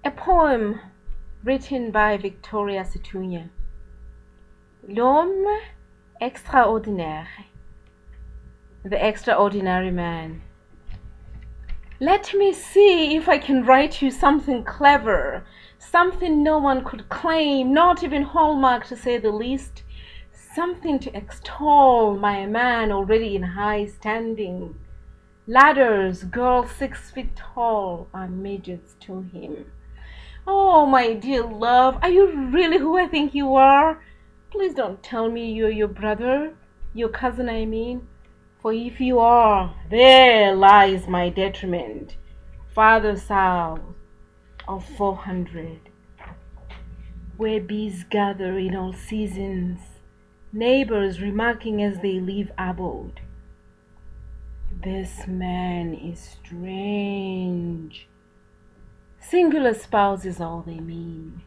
A poem written by Victoria Sethunya. L'homme extraordinaire. The extraordinary man. Let me see if I can write you something clever, something no one could claim, not even Hallmark to say the least, something to extol my man already in high standing. Ladders, girls 6 feet tall, are midgets to him. Oh, my dear love, are you really who I think you are? Please don't tell me you're your brother, your cousin, I mean. For if you are, there lies my detriment. Father South of 400, where bees gather in all seasons, neighbors remarking as they leave abode. This man is strange. Singular spouse is all they mean.